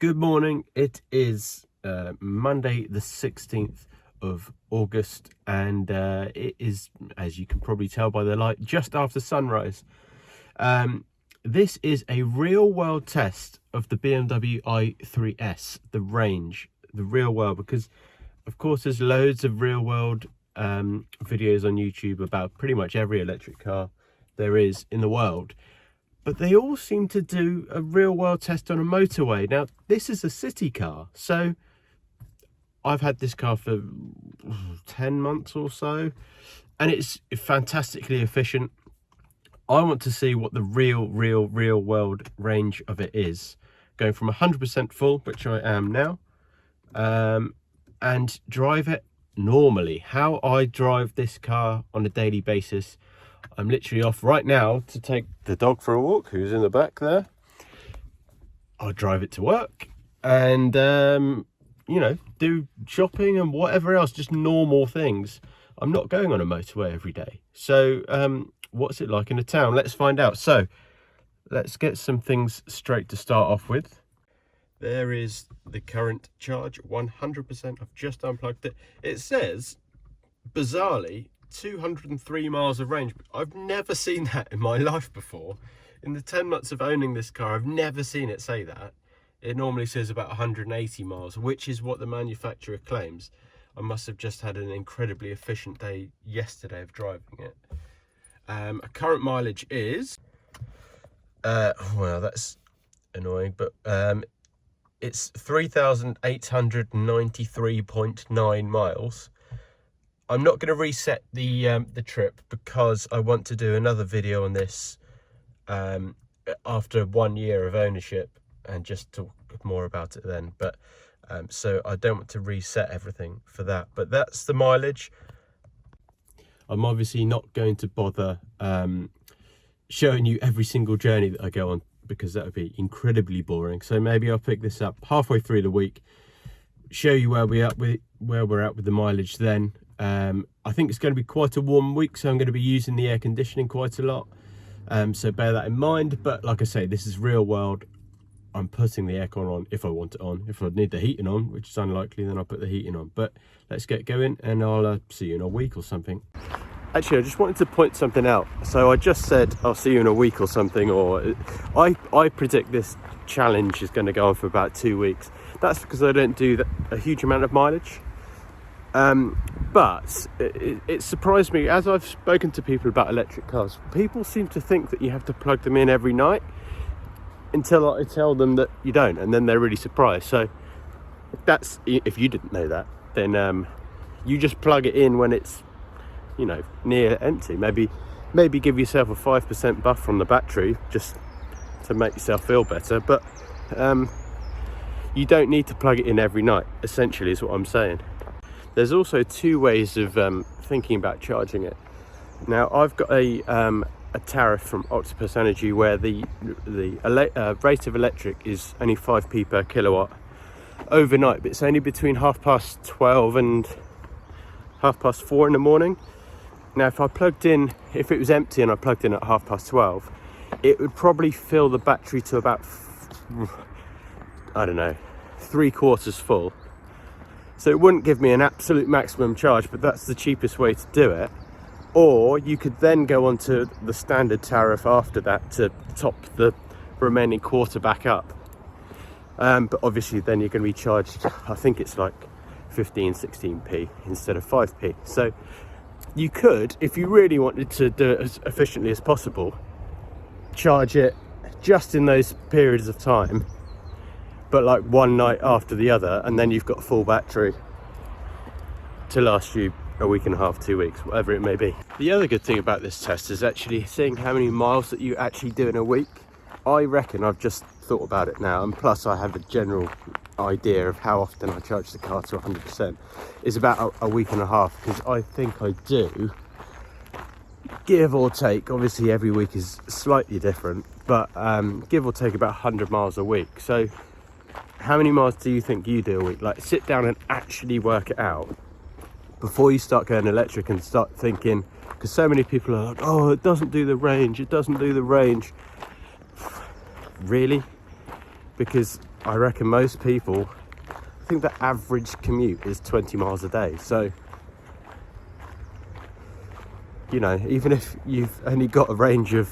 Good morning. It is Monday the 16th of August and it is, as you can probably tell by the light, just after sunrise. This is a real world test of the BMW i3s, the range, the real world, because of course there's loads of real world videos on YouTube about pretty much every electric car there is in the world. But they all seem to do a real world test on a motorway. Now, this is a city car. So I've had this car for 10 months or so, and it's fantastically efficient. I want to see what the real world range of it is. Going from 100% full, which I am now, and drive it normally. How I drive this car on a daily basis. I'm literally off right now to take the dog for a walk, who's in the back there. I'll drive it to work and, you know, do shopping and whatever else, just normal things. I'm not going on a motorway every day. So what's it like in a town? Let's find out. So let's get some things straight to start off with. There is the current charge, 100%. I've just unplugged it. It says, bizarrely, 203 miles of range. I've never seen that in my life before. In the 10 months of owning this car, I've never seen it say that. It normally says about 180 miles, which is what the manufacturer claims. I must have just had an incredibly efficient day yesterday of driving it. Current mileage is well, that's annoying, but it's 3,893.9 miles. I'm not going to reset the trip because I want to do another video on this after 1 year of ownership and just talk more about it then. But so I don't want to reset everything for that. But that's the mileage. I'm obviously not going to bother showing you every single journey that I go on because that would be incredibly boring. So maybe I'll pick this up halfway through the week, show you where we're at with the mileage then. I think it's going to be quite a warm week, so I'm going to be using the air conditioning quite a lot, so bear that in mind. But like I say, this is real world. I'm putting the aircon on if I want it on. If I need the heating on, which is unlikely, then I'll put the heating on. But let's get going and I'll see you in a week or something. Actually, I just wanted to point something out. So I just said I'll see you in a week or something, or I predict this challenge is going to go on for about 2 weeks. That's because I don't do a huge amount of mileage. But it surprised me, as I've spoken to people about electric cars, people seem to think that you have to plug them in every night until I tell them that you don't, and then they're really surprised. So if you didn't know that, then you just plug it in when it's, you know, near empty. Maybe give yourself a 5% buff from the battery just to make yourself feel better, but you don't need to plug it in every night, essentially, is what I'm saying. There's also two ways of thinking about charging it. Now, I've got a tariff from Octopus Energy where the rate of electric is only 5p per kilowatt overnight, but it's only between 12:30 and 4:30 in the morning. Now, if it was empty and I plugged in at 12:30, it would probably fill the battery to about, I don't know, 3/4 full. So it wouldn't give me an absolute maximum charge, but that's the cheapest way to do it. Or you could then go on to the standard tariff after that to top the remaining quarter back up. But obviously then you're going to be charged, I think it's like 16p instead of 5p. So you could, if you really wanted to do it as efficiently as possible, charge it just in those periods of time, but like one night after the other, and then you've got a full battery to last you a week and a half, 2 weeks, whatever it may be. The other good thing about this test is actually seeing how many miles that you actually do in a week. I reckon, I've just thought about it now, and plus I have a general idea of how often I charge the car to 100%, is about a week and a half, because I think I do, give or take, obviously every week is slightly different, but give or take about 100 miles a week. So how many miles do you think you do a week? Like, sit down and actually work it out before you start going electric and start thinking, because so many people are like, oh, it doesn't do the range, it doesn't do the range. Really? Because I reckon most people, I think the average commute is 20 miles a day. So, you know, even if you've only got a range of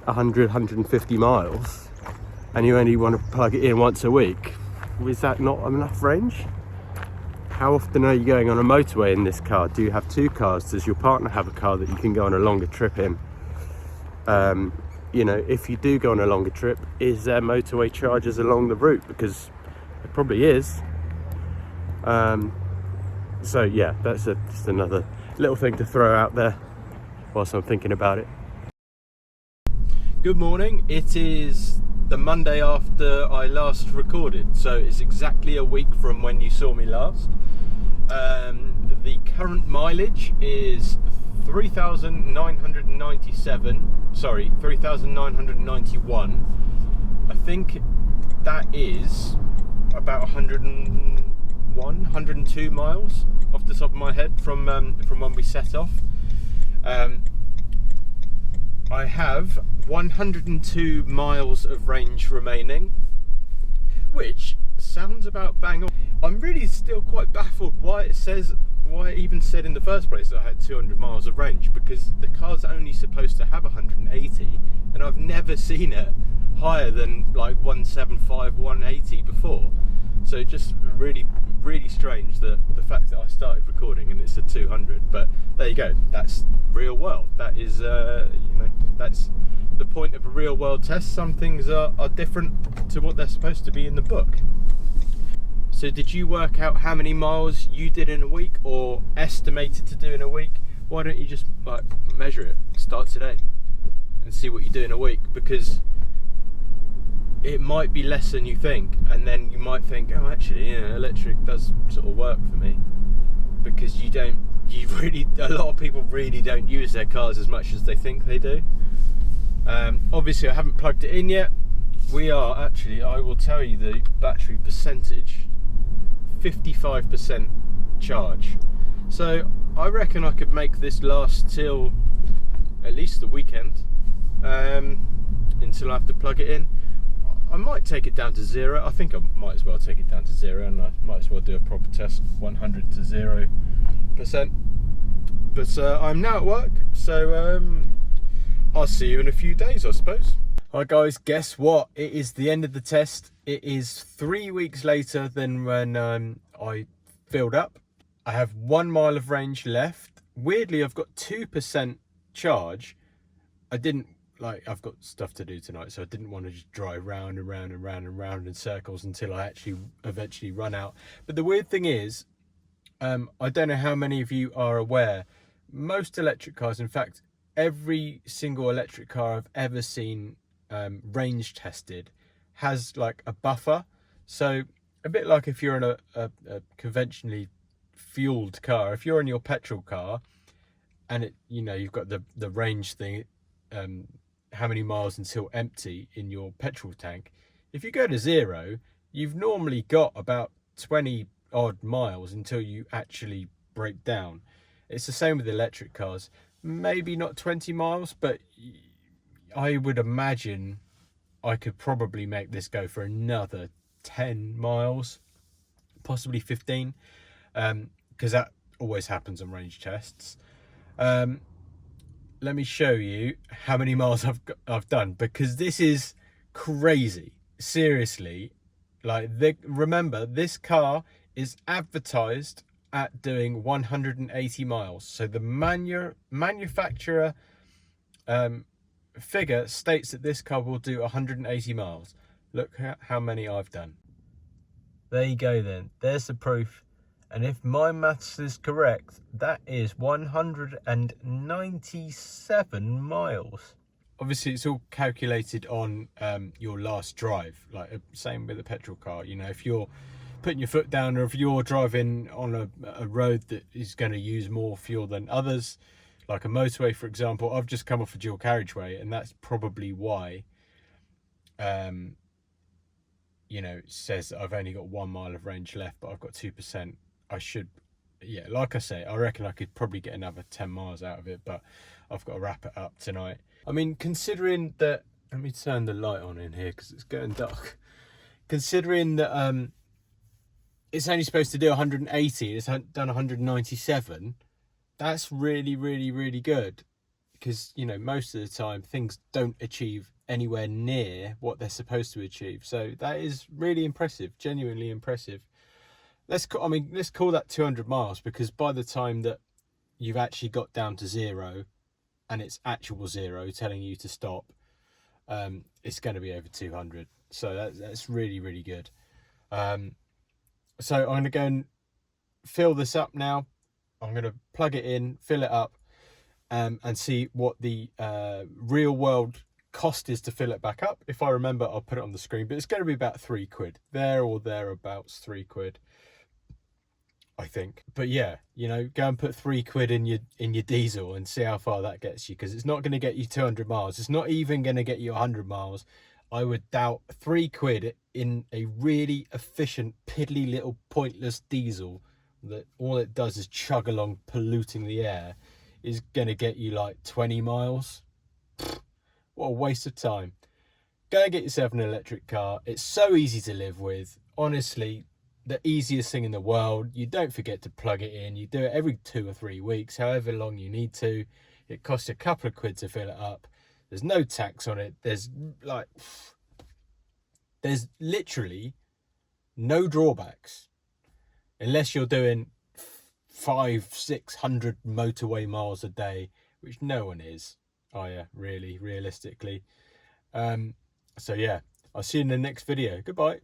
100, 150 miles and you only want to plug it in once a week, is that not enough range? How often are you going on a motorway in this car? Do you have two cars? Does your partner have a car that you can go on a longer trip in? You know, if you do go on a longer trip, is there motorway charges along the route? Because it probably is. So yeah, that's just another little thing to throw out there whilst I'm thinking about it. Good morning. It is the Monday after I last recorded, so it's exactly a week from when you saw me last. The current mileage is 3,991. I think that is about 101, 102 miles off the top of my head from when we set off. I have 102 miles of range remaining, which sounds about bang on. I'm really still quite baffled why it even said in the first place that I had 200 miles of range, because the car's only supposed to have 180 and I've never seen it higher than like 175, 180 before. So just really strange that the fact that I started recording and it's a 200, but there you go, that's real world. That is you know, that's the point of a real world test. Some things are different to what they're supposed to be in the book. So did you work out how many miles you did in a week or estimated to do in a week? Why don't you just like measure it, start today and see what you do in a week, because it might be less than you think, and then you might think, oh actually, yeah, electric does sort of work for me, because a lot of people really don't use their cars as much as they think they do. Obviously I haven't plugged it in yet. We are actually, I will tell you the battery percentage, 55% charge. So I reckon I could make this last till at least the weekend, until I have to plug it in. I might take it down to 0. I think I might as well take it down to 0, and I might as well do a proper test, 100 to 0%. But I'm now at work, so I'll see you in a few days, I suppose. Alright guys, guess what? It is the end of the test. It is 3 weeks later than when I filled up. I have 1 mile of range left. Weirdly, I've got 2% charge. I've got stuff to do tonight, so I didn't want to just drive round and round and round and round in circles until I actually eventually run out. But the weird thing is, I don't know how many of you are aware, most electric cars, in fact, every single electric car I've ever seen range tested has like a buffer. So a bit like if you're in a conventionally fueled car, if you're in your petrol car and you've got the range thing, how many miles until empty in your petrol tank. If you go to 0, you've normally got about 20 odd miles until you actually break down. It's the same with electric cars. Maybe not 20 miles, but I would imagine I could probably make this go for another 10 miles, possibly 15, because that always happens on range tests. Let me show you how many miles I've done, because this is crazy. Seriously, remember, this car is advertised at doing 180 miles. So the manufacturer figure states that this car will do 180 miles. Look how many I've done. There you go then. There's the proof. And if my maths is correct, that is 197 miles. Obviously, it's all calculated on your last drive. Like same with a petrol car. You know, if you're putting your foot down, or if you're driving on a road that is going to use more fuel than others, like a motorway, for example. I've just come off a dual carriageway, and that's probably why it says that I've only got 1 mile of range left, but I've got 2%. I should, like I say, I reckon I could probably get another 10 miles out of it, but I've got to wrap it up tonight. I mean, considering that, let me turn the light on in here because it's getting dark. considering that it's only supposed to do 180, it's done 197. That's really, really, really good, because, you know, most of the time things don't achieve anywhere near what they're supposed to achieve. So that is really impressive, genuinely impressive. Let's call that 200 miles, because by the time that you've actually got down to zero and it's actual zero telling you to stop, it's going to be over 200. So that's really, really good. So I'm going to go and fill this up now. I'm going to plug it in, fill it up, and see what the real world cost is to fill it back up. If I remember, I'll put it on the screen, but it's going to be about £3, there or thereabouts, £3, I think. But yeah, you know, go and put £3 in your diesel and see how far that gets you, because it's not going to get you 200 miles. It's not even going to get you 100 miles. I would doubt £3 in a really efficient, piddly little pointless diesel that all it does is chug along polluting the air is going to get you like 20 miles. What a waste of time. Go and get yourself an electric car. It's so easy to live with. Honestly, the easiest thing in the world. You don't forget to plug it in. You do it every 2 or 3 weeks, however long you need to. It costs you a couple of quid to fill it up. There's no tax on it. There's literally no drawbacks, unless you're doing 500-600 motorway miles a day, which no one is, really, realistically. So yeah, I'll see you in the next video. Goodbye.